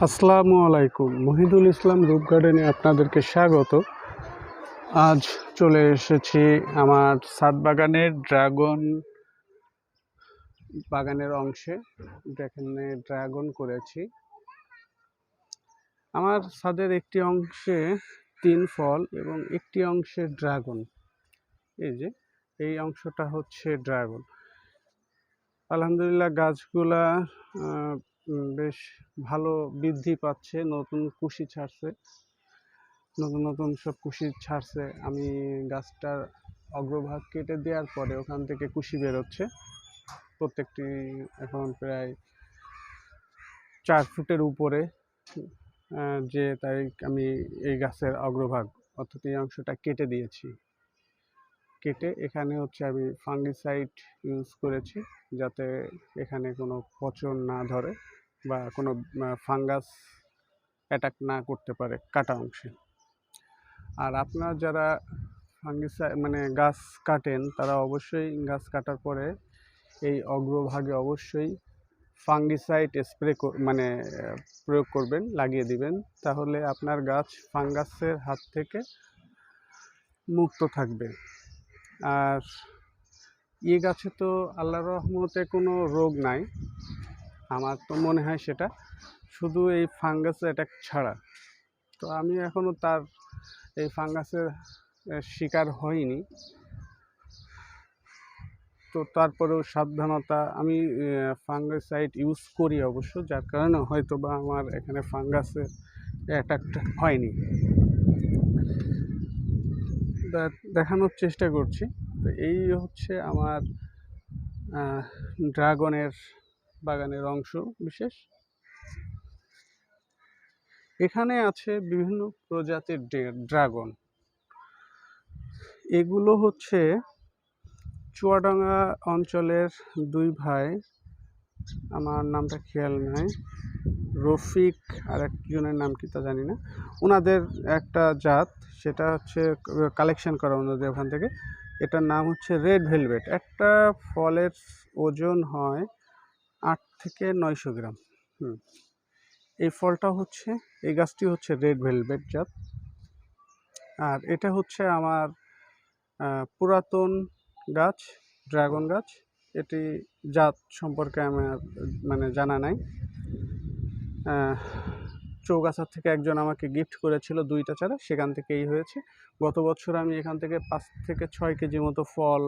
আসসালামু আলাইকুম। মহিদুল ইসলাম রূপ গার্ডেনে আপনাদেরকে স্বাগত। আজ চলে এসেছি আমার ছাদ বাগানের ড্রাগন বাগানের অংশে, যেখানে ড্রাগন করেছি। আমার ছাদের একটি অংশে 3 ফল এবং একটি অংশে ড্রাগন। এই অংশটা হচ্ছে ড্রাগন। আলহামদুলিল্লাহ গাছগুলা বেশ ভালো বৃদ্ধি পাচ্ছে, নতুন কুশি ছাড়ছে, নতুন সব কুশি ছাড়ছে। আমি গাছটার অগ্রভাগ কেটে দেওয়ার পরে ওখান থেকে কুশি বেরোচ্ছে। প্রত্যেকটি এখন প্রায় 4 ফুটের উপরে, যে তাই আমি এই গাছের অগ্রভাগ অর্থাৎ এই অংশটা কেটে দিয়েছি। কেটে এখানে হচ্ছে আমি ফাঙ্গিসাইড ইউজ করেছি, যাতে এখানে কোনো পচন না ধরে বা কোনো ফাঙ্গাস অ্যাটাক না করতে পারে কাটা অংশে। আর আপনারা যারা ফাঙ্গিসাইড গাছ কাটেন, তারা অবশ্যই গাছ কাটার পরে এই অগ্রভাগে অবশ্যই ফাঙ্গিসাইড প্রয়োগ করবেন, লাগিয়ে দিবেন। তাহলে আপনার গাছ ফাঙ্গাসের হাত থেকে মুক্ত থাকবে। আর এই গাছে তো আল্লাহর রহমতে কোনো রোগ নাই, আমার তো মনে হয় সেটা শুধু এই ফাঙ্গাস অ্যাটাক ছাড়া। তো আমি এখনও তার এই ফাঙ্গাসের শিকার হয়নি। তো তারপরেও সাবধানতা, আমি ফাঙ্গিসাইড ইউজ করি অবশ্য, যার কারণে হয়তো বা আমার এখানে ফাঙ্গাসের অ্যাটাকটা হয়নি। দেখানোর চেষ্টা করছি। তো এই হচ্ছে আমার ড্রাগনের বাগানের অংশ বিশেষ। এখানে আছে বিভিন্ন প্রজাতির ড্রাগন। এগুলো হচ্ছে চুয়াডাঙ্গা অঞ্চলের 2 ভাই, আমার নামটা খেয়াল নাই, রফিক আর একজনের নাম কি তা জানি না, ওনাদের একটা জাত, সেটা হচ্ছে কালেকশন করা ওনাদের ওখান থেকে। এটার নাম হচ্ছে রেড ভেলভেট। একটা ফলের ওজন হয় 8 থেকে 900 গ্রাম। এই ফলটা হচ্ছে, এই গাছটি হচ্ছে রেড ভেলভেট জাত। আর এটা হচ্ছে আমার পুরাতন গাছ, ড্রাগন গাছ। এটি জাত সম্পর্কে আমার জানা নাই। চৌগাছা থেকে একজন আমাকে গিফট করেছিল 2টা চারা, সেখান থেকেই হয়েছে। গত বছর আমি এখান থেকে 5 থেকে 6 কেজি মতো ফল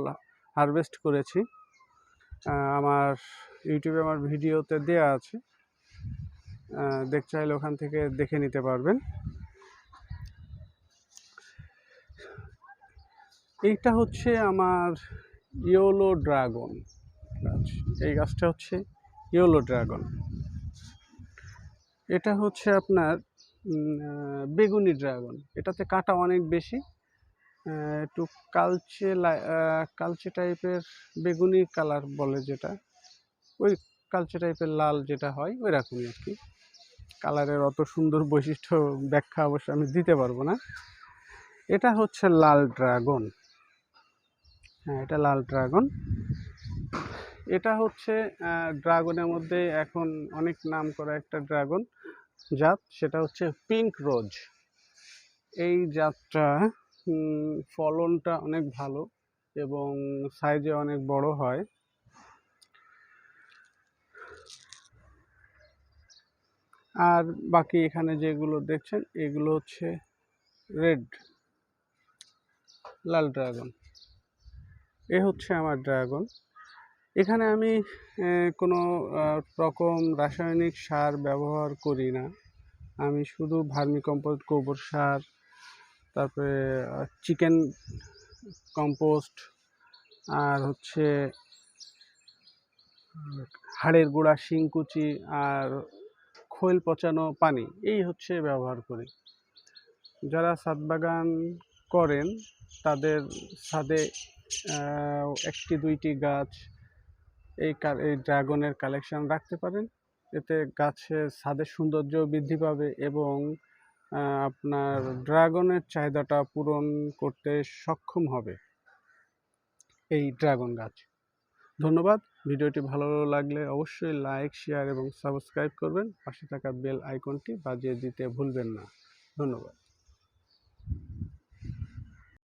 হারভেস্ট করেছি। আমার ইউটিউবে আমার ভিডিওতে দেয়া আছে, দেখতে চাইলে ওখান থেকে দেখে নিতে পারবেন। এইটা হচ্ছে আমার ইয়েলো ড্রাগন গাছ। এই গাছটা হচ্ছে ইয়েলো ড্রাগন। এটা হচ্ছে আপনার বেগুনি ড্রাগন। এটাতে কাঁটা অনেক বেশি, একটু কালচে টাইপের, বেগুনি কালার বলে যেটা, ওই কালচে টাইপের লাল যেটা হয় ওই রকমই আর কি। কালারের অত সুন্দর বৈশিষ্ট্য ব্যাখ্যা অবশ্য আমি দিতে পারবো না। এটা হচ্ছে লাল ড্রাগন। হ্যাঁ, এটা লাল ড্রাগন। এটা হচ্ছে ড্রাগনের মধ্যে এখন অনেক নাম করা একটা ড্রাগন জাত, সেটা হচ্ছে পিঙ্ক রোজ। এই জাতটা ফলনটা অনেক ভালো এবং সাইজে অনেক বড় হয়। আর বাকি এখানে যেগুলো দেখছেন এগুলো হচ্ছে লাল ড্রাগন। এ হচ্ছে আমার ড্রাগন। এখানে আমি কোনো রকম রাসায়নিক সার ব্যবহার করি না। আমি শুধু ভার্মিকম্পোস্ট, গোবর সার, তারপরে চিকেন কম্পোস্ট, আর হচ্ছে হাড়ের গুঁড়া, শিংকুচি আর খৈল পচানো পানি, এই হচ্ছে ব্যবহার করি। যারা ছাদ বাগান করেন তাদের ছাদে 1টি 2টি গাছ এই ড্রাগনের কালেকশন রাখতে পারেন। এতে গাছের ছাদের সৌন্দর্য বৃদ্ধি পাবে এবং আপনার ড্রাগনের চাহিদাটা পূরণ করতে সক্ষম হবে এই ড্রাগন গাছ। ধন্যবাদ। ভিডিওটি ভালো লাগলে অবশ্যই লাইক, শেয়ার এবং সাবস্ক্রাইব করবেন। পাশে থাকা বেল আইকনটি বাজিয়ে দিতে ভুলবেন না। ধন্যবাদ।